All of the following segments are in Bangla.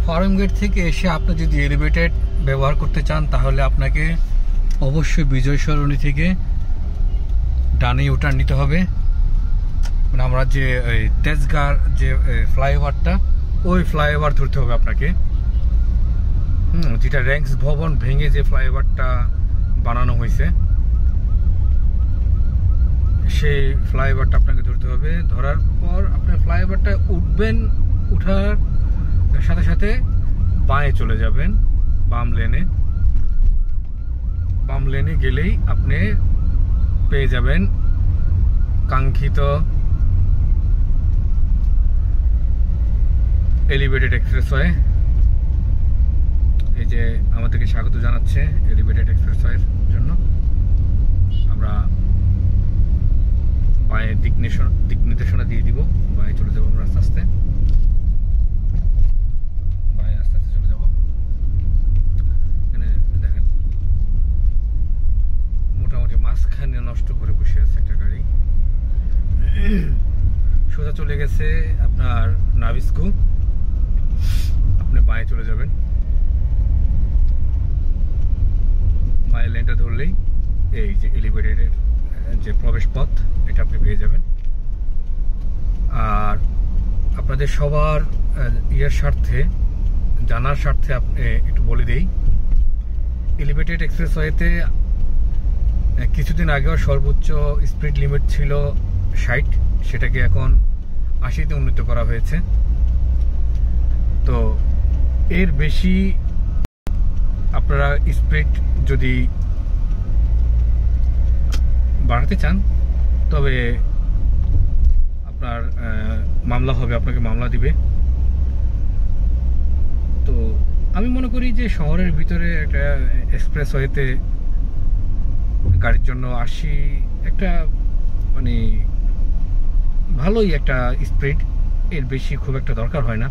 ফার্ম গেট থেকে এসে আপনি যদি এলিভেটেড ব্যবহার করতে চান তাহলে আপনাকে অবশ্যই বিজয় সরণি থেকে ডানে ইউটার্ন নিতে হবে। মানে আমরা যে তেজগাঁর যে ফ্লাইওভারটা, ওই ফ্লাইওভার ধরতে হবে আপনাকে। যেটা র্যাঙ্কস ভবন ভেঙে যে ফ্লাইওভারটা বানানো হয়েছে, সেই ফ্লাইওভারটা আপনাকে ধরতে হবে। ধরার পর আপনি ফ্লাইওভারটা উঠবেন, উঠার সাথে সাথে বাঁয়ে চলে যাবেন বাম লেনে। বাম লেনে গেলেই আপনি পেয়ে যাবেন কাঙ্ক্ষিত এলিভেটেড এক্সপ্রেসওয়ে। এই যে আমাদেরকে স্বাগত জানাচ্ছে এলিভেটেড এক্সপ্রেসওয়ের জন্য। আমরা বাঁয়ে দিক নির্দেশনা দিয়ে দিব, বাঁয়ে চলে যাবো আমরা আস্তে আস্তে, বাঁয়ে আস্তে আস্তে চলে যাব। এখানে দেখেন মোটামুটি মাঝখানে নষ্ট করে বসে আছে একটা গাড়ি। সোজা চলে গেছে আপনার নাবিস্কো। আপনি বাঁয়ে চলে যাবেন, বাঁয়ে লেনটা ধরলেই এই যে এলিভেটেডের যে প্রবেশ পথ, এটা আপনি পেয়ে যাবেন। আর আপনাদের সবার ইয়ের স্বার্থে, জানার স্বার্থে আপনি একটু বলে দেই, এলিভেটেড এক্সপ্রেসওয়েতে কিছুদিন আগেও সর্বোচ্চ স্পিড লিমিট ছিল 60, সেটাকে এখন 80-তে উন্নীত করা হয়েছে। তো এর বেশি আপনারা স্পিড যদি বাড়াতে চান তবে আপনার মামলা হবে, আপনাকে মামলা দিবে। তো আমি মনে করি যে শহরের ভিতরে একটা এক্সপ্রেসওয়েতে গাড়ির জন্য 80 একটা মানে ভালোই একটা স্পিড, এর বেশি খুব একটা দরকার হয় না।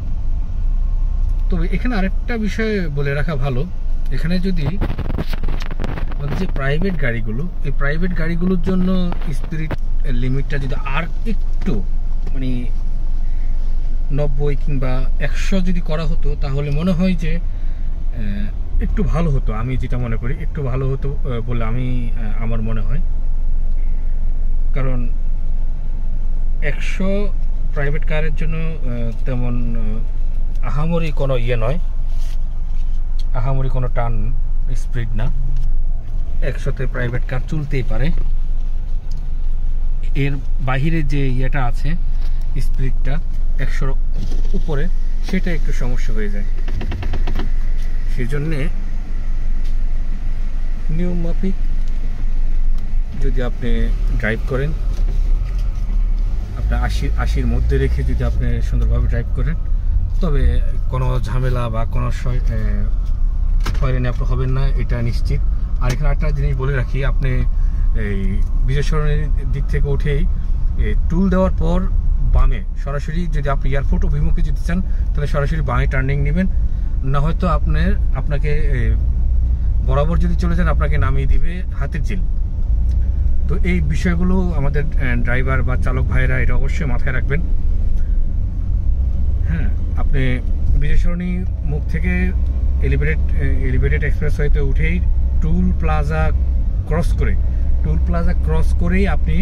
তবে এখানে আরেকটা বিষয় বলে রাখা ভালো, এখানে যদি যে প্রাইভেট গাড়িগুলো, এই প্রাইভেট গাড়িগুলোর জন্য স্পিড লিমিটটা যদি আর একটু মানে 90 কিংবা 100 যদি করা হতো তাহলে মনে হয় যে একটু ভালো হতো। আমি যেটা মনে করি একটু ভালো হতো বলে আমার মনে হয়। কারণ 100 প্রাইভেট কারের জন্য তেমন আহামরি কোনো ইয়ে নয়, আহামরি কোনো টান স্পিড না। 100তে প্রাইভেট কার চলতেই পারে। এর বাহিরে যে ইয়েটা আছে স্পিডটা 100 উপরে, সেটা একটু সমস্যা হয়ে যায়। সেই জন্যে নিয়ম মাফিক যদি আপনি ড্রাইভ করেন, আপনার 80-র মধ্যে রেখে যদি আপনি সুন্দরভাবে ড্রাইভ করেন, তবে কোনো ঝামেলা বা কোনো হয়রানি আপনি হবেন না, এটা নিশ্চিত। আর এখানে একটা জিনিস বলে রাখি, আপনি এই বিজয় সরণির দিক থেকে উঠেই টুল দেওয়ার পর বামে সরাসরি যদি আপনি এয়ারপোর্ট অভিমুখে যেতে চান তাহলে সরাসরি বামে টার্নিং নেবেন, না হয়তো আপনাকে বরাবর যদি চলে যান আপনাকে নামিয়ে দিবে হাতির ঝিল। তো এই বিষয়গুলো আমাদের ড্রাইভার বা চালক ভাইরা এটা অবশ্যই মাথায় রাখবেন। হ্যাঁ, আপনি বিজয় সরণি মুখ থেকে এলিভেটেড এক্সপ্রেসওয়েতে উঠেই টুল প্লাজা ক্রস করেই আপনি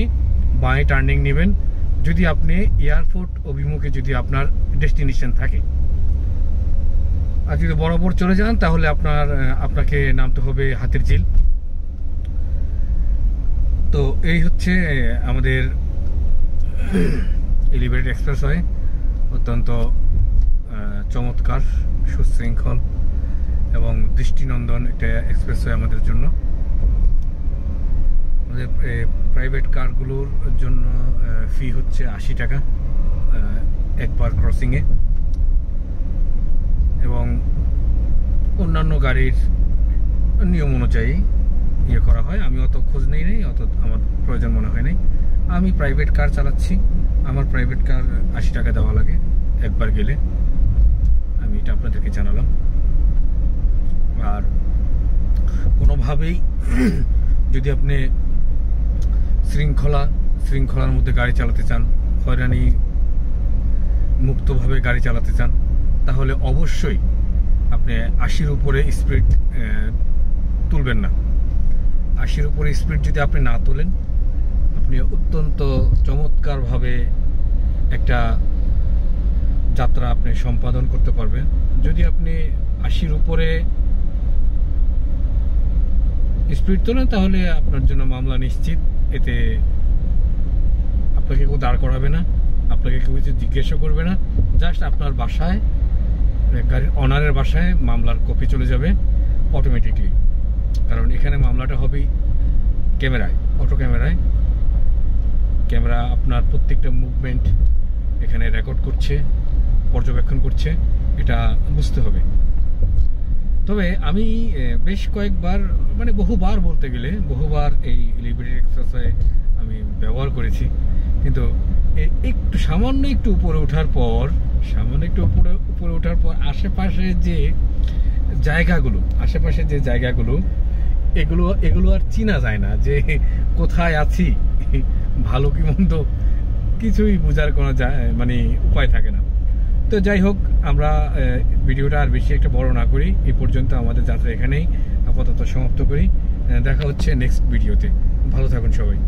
বাঁয়ে টার্নিং নেবেন যদি আপনি এয়ারপোর্ট অভিমুখে যদি আপনার ডেস্টিনেশন থাকে। আর যদি বরাবর চলে যান তাহলে আপনাকে নামতে হবে হাতির ঝিল। তো এই হচ্ছে আমাদের এলিভেটেড এক্সপ্রেসওয়ে, অত্যন্ত চমৎকার, সুশৃঙ্খল এবং দৃষ্টিনন্দন একটা এক্সপ্রেসওয়ে আমাদের জন্য। আমাদের প্রাইভেট কারগুলোর জন্য ফি হচ্ছে 80 টাকা একবার ক্রসিংয়ে, এবং অন্যান্য গাড়ির নিয়ম অনুযায়ী ইয়ে করা হয়। আমি অত খোঁজ নেই, অত আমার প্রয়োজন মনে হয় নাই। আমি প্রাইভেট কার চালাচ্ছি, আমার প্রাইভেট কার 80 টাকা দেওয়া লাগে একবার গেলে, আমি এটা আপনাদেরকে জানালাম। আর কোনোভাবেই যদি আপনি শৃঙ্খলার মধ্যে গাড়ি চালাতে চান, হয়রানি মুক্তভাবে গাড়ি চালাতে চান, তাহলে অবশ্যই আপনি 80-র উপরে স্পিড তুলবেন না। 80-র উপরে স্পিড যদি আপনি না তোলেন, আপনি অত্যন্ত চমৎকারভাবে একটা যাত্রা আপনি সম্পাদন করতে পারবেন। যদি আপনি 80-র উপরে স্পিড তোলেন তাহলে আপনার জন্য মামলা নিশ্চিত। এতে আপনাকে কেউ দাঁড় করাবে না, আপনাকে কেউ কিছু জিজ্ঞাসা করবে না। জাস্ট আপনার বাসায়, গাড়ির অনারের বাসায় মামলার কপি চলে যাবে অটোমেটিকলি। কারণ এখানে মামলাটা হবে ক্যামেরায়, অটো ক্যামেরায়। ক্যামেরা আপনার প্রত্যেকটা মুভমেন্ট এখানে রেকর্ড করছে, পর্যবেক্ষণ করছে, এটা বুঝতে হবে। তবে আমি বেশ কয়েকবার, মানে বহুবার বলতে গেলে বহুবার এই লিবার্টি এক্সপ্রেসওয়ে আমি ব্যবহার করেছি, কিন্তু একটু সামান্য একটু উপরে ওঠার পর আশেপাশে যে জায়গাগুলো এগুলো আর চিনা যায় না, যে কোথায় আছি, ভালো কি মন্দ কিছুই বোঝার কোনো মানে উপায় থাকে না। তো যাই হোক, আমরা ভিডিওটা আর বেশি একটা বড় না করি, এই পর্যন্ত আমাদের যাত্রা এখানেই আপাতত সমাপ্ত করি। দেখা হচ্ছে নেক্সট ভিডিওতে। ভালো থাকুন সবাই।